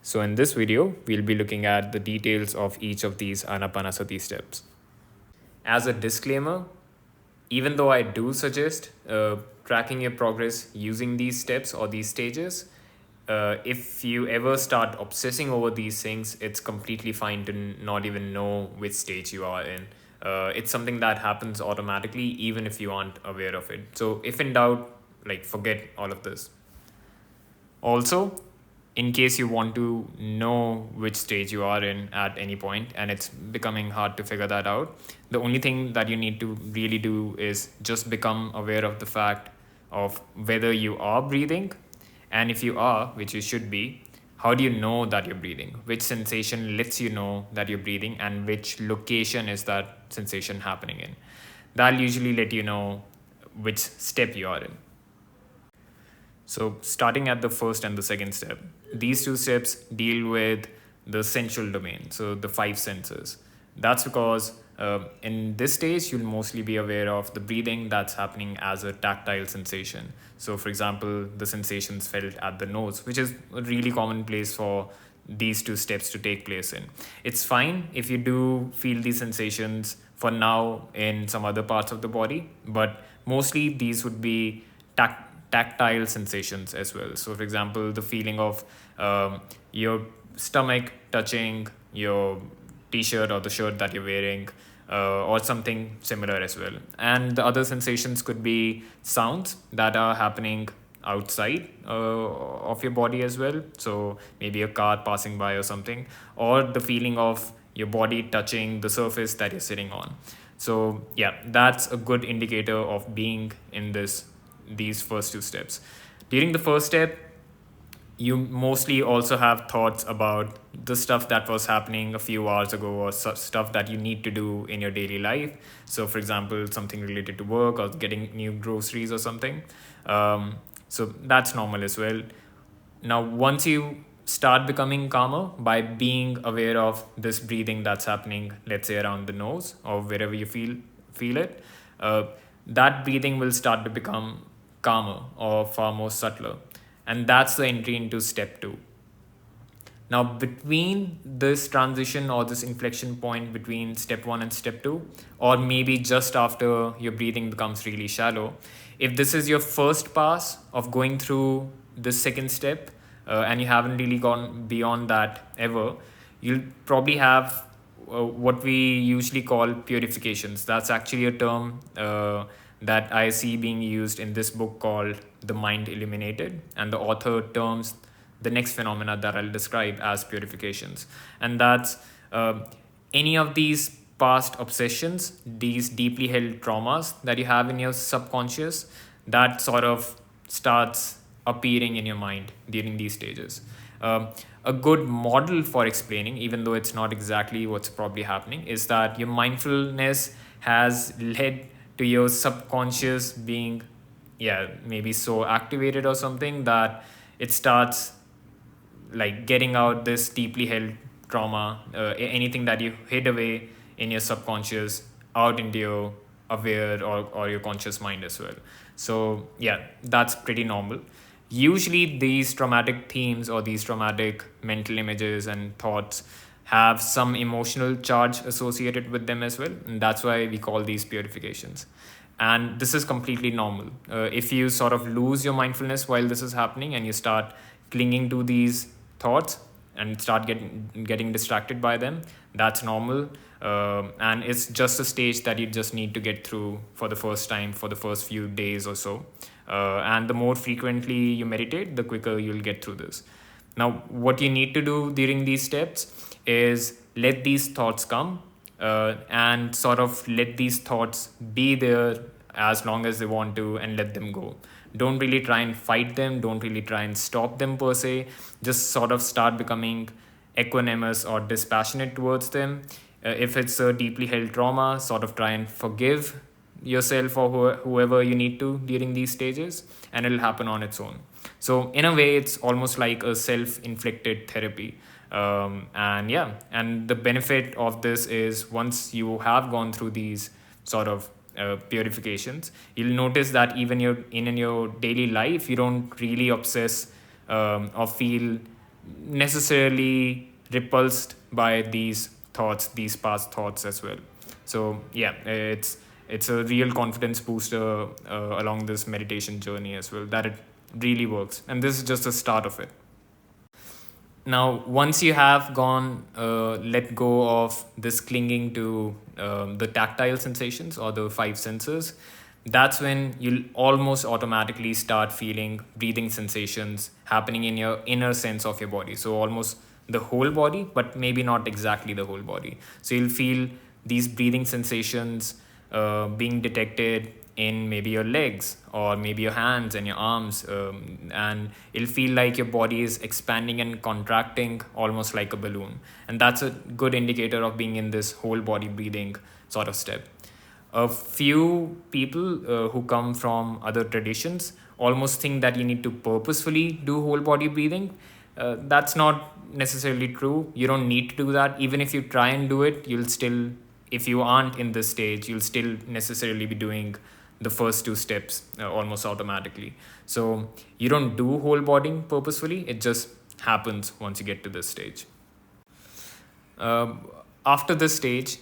So in this video, we'll be looking at the details of each of these Anapanasati steps. As a disclaimer, even though I do suggest tracking your progress using these steps or these stages, if you ever start obsessing over these things, it's completely fine to not even know which stage you are in. It's something that happens automatically, even if you aren't aware of it. So if in doubt, forget all of this. Also, in case you want to know which stage you are in at any point and it's becoming hard to figure that out, the only thing that you need to really do is just become aware of the fact of whether you are breathing, and if you are, which you should be, how do you know that you're breathing? Which sensation lets you know that you're breathing, and which location is that sensation happening in? That'll usually let you know which step you are in. So, starting at the first and the second step, these two steps deal with the sensual domain, so the five senses. That's because in this stage, you'll mostly be aware of the breathing that's happening as a tactile sensation. So, for example, the sensations felt at the nose, which is a really common place for these two steps to take place in. It's fine if you do feel these sensations for now in some other parts of the body, but mostly these would be tactile sensations as well. So, for example, the feeling of your stomach touching your t-shirt or the shirt that you're wearing, or something similar as well. And the other sensations could be sounds that are happening outside of your body as well. So maybe a car passing by or something, or the feeling of your body touching the surface that you're sitting on. So yeah, that's a good indicator of being in these first two steps. During the first step, you mostly also have thoughts about the stuff that was happening a few hours ago, or stuff that you need to do in your daily life. So, for example, something related to work or getting new groceries or something. So that's normal as well. Now, once you start becoming calmer by being aware of this breathing that's happening, let's say around the nose or wherever you feel it, that breathing will start to become calmer or far more subtler. And that's the entry into step two. Now, between this transition or this inflection point between step one and step two, or maybe just after your breathing becomes really shallow, if this is your first pass of going through the second step, and you haven't really gone beyond that ever, you'll probably have what we usually call purifications. That's actually a term that I see being used in this book called The Mind Illuminated, and the author terms the next phenomena that I'll describe as purifications. And that's any of these past obsessions, these deeply held traumas that you have in your subconscious, that sort of starts appearing in your mind during these stages. A good model for explaining, even though it's not exactly what's probably happening, is that your mindfulness has led to your subconscious being, maybe so activated or something that it starts getting out this deeply held trauma, anything that you hid away in your subconscious out into your aware or your conscious mind as well. So yeah, that's pretty normal. Usually these traumatic themes or these traumatic mental images and thoughts have some emotional charge associated with them as well, and that's why we call these purifications. And this is completely normal. If you sort of lose your mindfulness while this is happening and you start clinging to these thoughts and start getting distracted by them, that's normal. And it's just a stage that you just need to get through for the first time, for the first few days or so. And the more frequently you meditate, the quicker you'll get through this. Now, what you need to do during these steps is let these thoughts come, and sort of let these thoughts be there as long as they want to, and let them go. Don't really try and fight them. Don't really try and stop them per se. Just sort of start becoming equanimous or dispassionate towards them. If it's a deeply held trauma, sort of try and forgive yourself or whoever you need to during these stages, and it'll happen on its own. So in a way, it's almost like a self-inflicted therapy. And the benefit of this is once you have gone through these sort of purifications, you'll notice that even in your daily life, you don't really obsess or feel necessarily repulsed by these thoughts, these past thoughts as well. So yeah, it's a real confidence booster along this meditation journey as well, that it really works, and this is just the start of it. Now, once you have gone, let go of this clinging to the tactile sensations or the five senses, that's when you'll almost automatically start feeling breathing sensations happening in your inner sense of your body. So, almost the whole body, but maybe not exactly the whole body. So, you'll feel these breathing sensations being detected in maybe your legs or maybe your hands and your arms, and it'll feel like your body is expanding and contracting almost like a balloon, and that's a good indicator of being in this whole body breathing sort of step. A few people who come from other traditions almost think that you need to purposefully do whole body breathing. That's not necessarily true. You don't need to do that. Even if you try and do it, you'll still, if you aren't in this stage, you'll still necessarily be doing the first two steps almost automatically. So you don't do whole body purposefully, it just happens once you get to this stage. After this stage,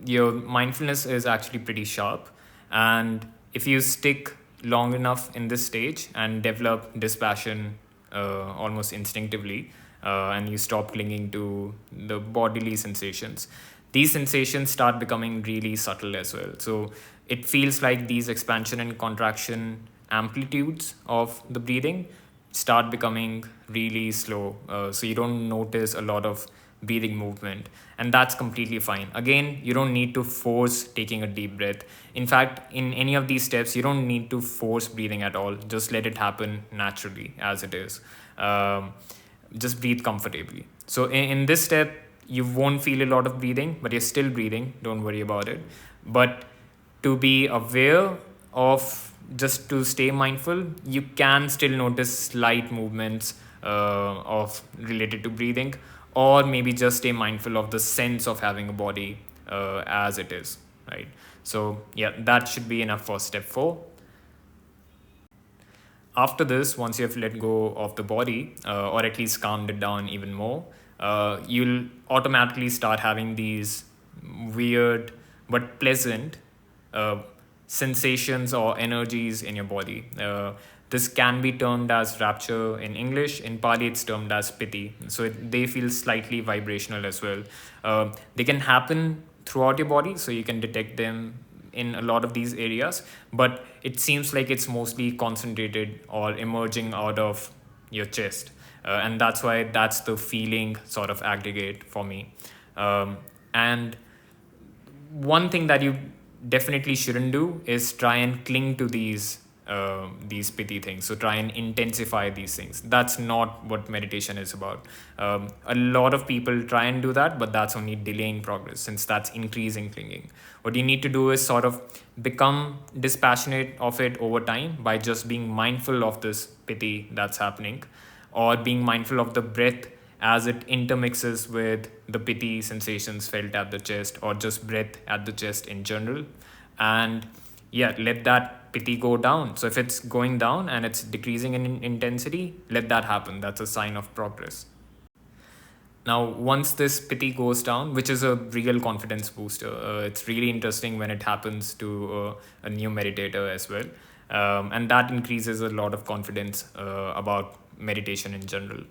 your mindfulness is actually pretty sharp. And if you stick long enough in this stage and develop dispassion almost instinctively, and you stop clinging to the bodily sensations, these sensations start becoming really subtle as well. So it feels like these expansion and contraction amplitudes of the breathing start becoming really slow. So you don't notice a lot of breathing movement, and that's completely fine. Again, you don't need to force taking a deep breath. In fact, in any of these steps, you don't need to force breathing at all. Just let it happen naturally as it is. Just breathe comfortably. So in this step, you won't feel a lot of breathing, but you're still breathing. Don't worry about it. But to be aware of, just to stay mindful, you can still notice slight movements of related to breathing, or maybe just stay mindful of the sense of having a body as it is, right? So yeah, that should be enough for step 4. After this, once you have let go of the body, or at least calmed it down even more, you'll automatically start having these weird but pleasant uh, sensations or energies in your body. This can be termed as rapture in English. In Pali, it's termed as piti. So they feel slightly vibrational as well. They can happen throughout your body, so you can detect them in a lot of these areas, but it seems like it's mostly concentrated or emerging out of your chest. And that's why that's the feeling sort of aggregate for me. And one thing that you definitely shouldn't do is try and cling to these pity things. So try and intensify these things. That's not what meditation is about. A lot of people try and do that, but that's only delaying progress, since that's increasing clinging. What you need to do is sort of become dispassionate of it over time by just being mindful of this pity that's happening, or being mindful of the breath as it intermixes with the pity sensations felt at the chest, or just breath at the chest in general. And yeah, let that pity go down. So if it's going down and it's decreasing in intensity, let that happen. That's a sign of progress. Now, once this pity goes down, which is a real confidence booster, it's really interesting when it happens to a new meditator as well. And that increases a lot of confidence about meditation in general.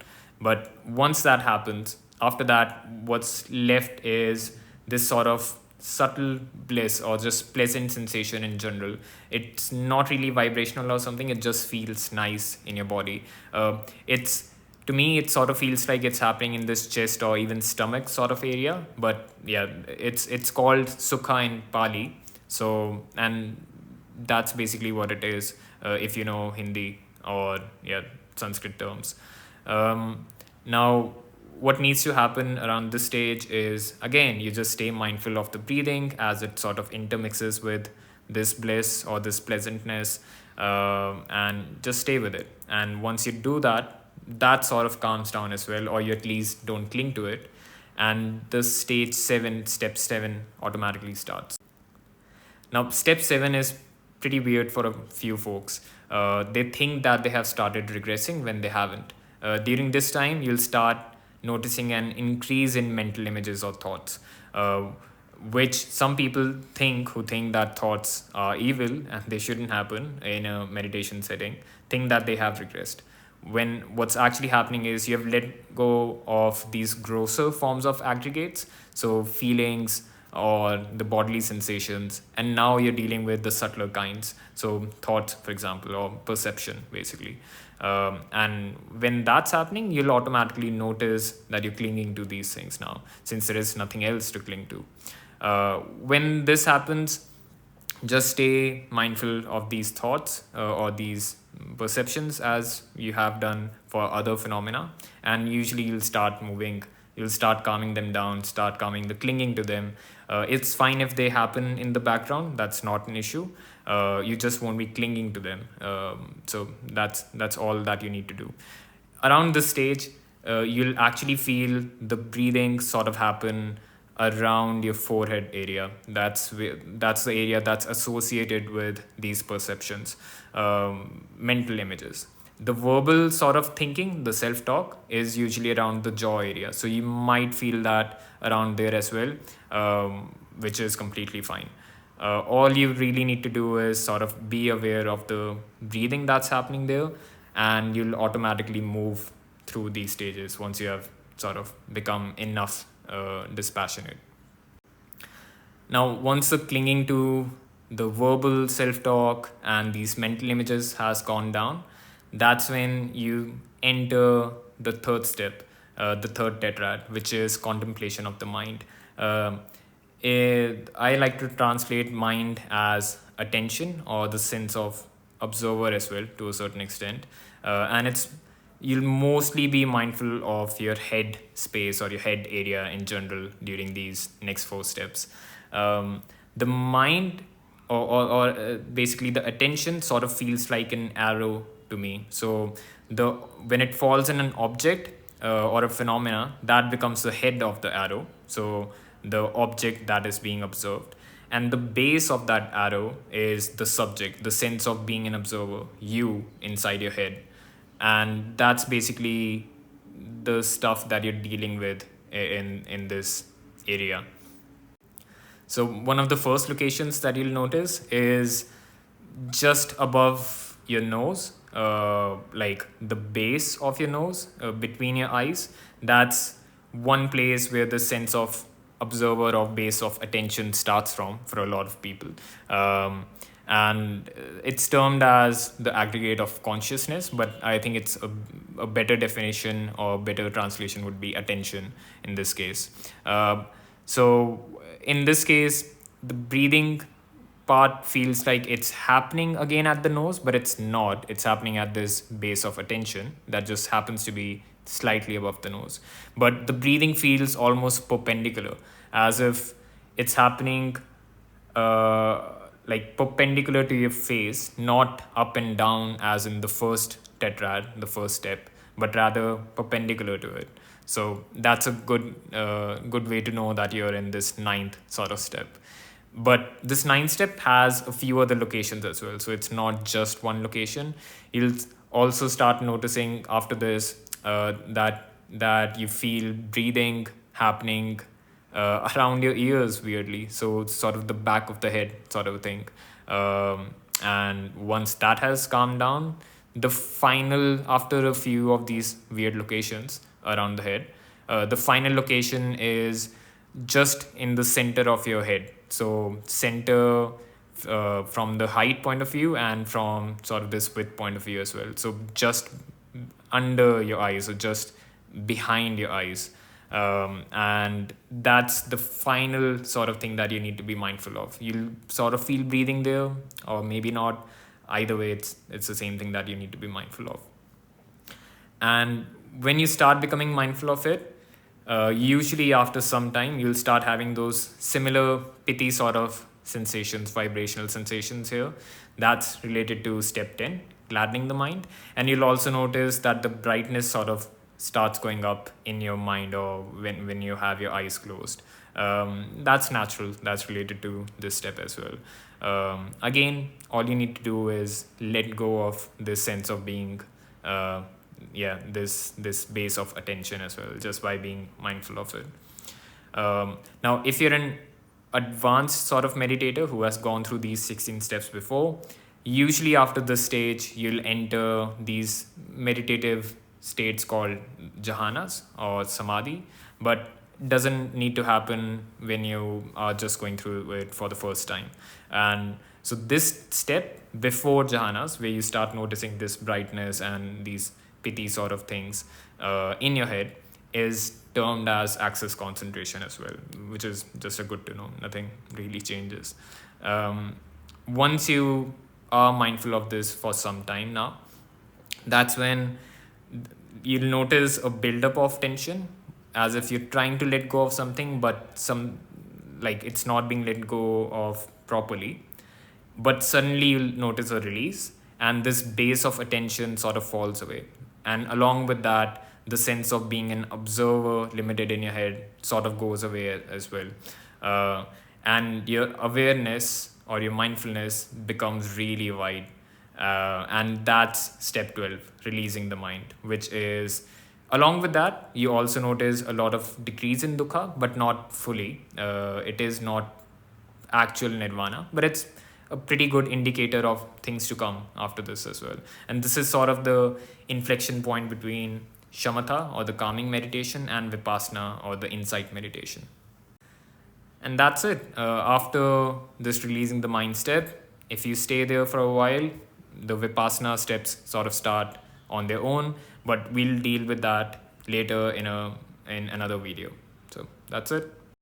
But once that happens, after that, what's left is this sort of subtle bliss or just pleasant sensation in general. It's not really vibrational or something, it just feels nice in your body. It's to me, it sort of feels like it's happening in this chest or even stomach sort of area. But yeah, it's called sukha in Pali. So, and that's basically what it is, if you know Hindi or yeah, Sanskrit terms. Now, what needs to happen around this stage is, again, you just stay mindful of the breathing as it sort of intermixes with this bliss or this pleasantness, and just stay with it. And once you do that, that sort of calms down as well, or you at least don't cling to it. And the step 7 automatically starts. Now, step 7 is pretty weird for a few folks. They think that they have started regressing when they haven't. During this time, you'll start noticing an increase in mental images or thoughts, which some people who think that thoughts are evil and they shouldn't happen in a meditation setting, think that they have regressed. When what's actually happening is you have let go of these grosser forms of aggregates, so feelings or the bodily sensations, and now you're dealing with the subtler kinds, so thought, for example, or perception, basically. And when that's happening, you'll automatically notice that you're clinging to these things now, since there is nothing else to cling to. When this happens, just stay mindful of these thoughts or these perceptions as you have done for other phenomena, and usually you'll start calming them down, start calming the clinging to them. It's fine if they happen in the background, that's not an issue. You just won't be clinging to them. So that's all that you need to do. Around this stage, you'll actually feel the breathing sort of happen around your forehead area. That's the area that's associated with these perceptions, mental images. The verbal sort of thinking, the self-talk, is usually around the jaw area. So you might feel that around there as well, which is completely fine. All you really need to do is sort of be aware of the breathing that's happening there, and you'll automatically move through these stages once you have sort of become enough dispassionate. Now, once the clinging to the verbal self-talk and these mental images has gone down, that's when you enter the third step, the third tetrad, which is contemplation of the mind. I like to translate mind as attention or the sense of observer as well, to a certain extent. And you'll mostly be mindful of your head space or your head area in general during these next 4 steps. The mind or basically the attention sort of feels like an arrow to me. So when it falls in an object or a phenomena, that becomes the head of the arrow. So the object that is being observed. And the base of that arrow is the subject, the sense of being an observer, you inside your head. And that's basically the stuff that you're dealing with in this area. So one of the first locations that you'll notice is just above your nose, like the base of your nose, between your eyes. That's one place where the sense of observer or base of attention starts from for a lot of people. And it's termed as the aggregate of consciousness, but I think it's a better definition or better translation would be attention in this case. So in this case, the breathing part feels like it's happening again at the nose, but it's not. It's happening at this base of attention that just happens to be slightly above the nose. But the breathing feels almost perpendicular, as if it's happening like perpendicular to your face, not up and down as in the first tetrad, the first step, but rather perpendicular to it. So that's a good way to know that you're in this 9th sort of step. But this 9th step has a few other locations as well. So it's not just one location. You'll also start noticing after this that you feel breathing happening around your ears weirdly. So it's sort of the back of the head sort of a thing. And once that has calmed down, after a few of these weird locations around the head, the final location is just in the center of your head. So center from the height point of view and from sort of this width point of view as well. So just under your eyes or just behind your eyes. And that's the final sort of thing that you need to be mindful of. You'll sort of feel breathing there, or maybe not. Either way, it's the same thing that you need to be mindful of. And when you start becoming mindful of it, usually after some time, you'll start having those similar piti sort of sensations, vibrational sensations here. That's related to step 10, gladdening the mind. And you'll also notice that the brightness sort of starts going up in your mind, or when you have your eyes closed. That's natural. That's related to this step as well. Again, all you need to do is let go of this sense of being this base of attention as well, just by being mindful of it. Now, if you're an advanced sort of meditator who has gone through these 16 steps before, usually after this stage, you'll enter these meditative states called jhanas or samadhi, but doesn't need to happen when you are just going through it for the first time. And so this step before jhanas, where you start noticing this brightness and these piti sort of things in your head, is termed as access concentration as well, which is just a good to know. Nothing really changes. Once you are mindful of this for some time now, that's when you'll notice a buildup of tension, as if you're trying to let go of something, but it's not being let go of properly. But suddenly you'll notice a release, and this base of attention sort of falls away. And along with that, the sense of being an observer limited in your head sort of goes away as well. And your awareness or your mindfulness becomes really wide. And that's step 12, releasing the mind, which is, along with that, you also notice a lot of decrease in dukkha, but not fully. It is not actual nirvana, but it's a pretty good indicator of things to come after this as well. And this is sort of the inflection point between shamatha or the calming meditation and vipassana or the insight meditation. And that's it. After this releasing the mind step, if you stay there for a while, the vipassana steps sort of start on their own, but we'll deal with that later in another video. So that's it.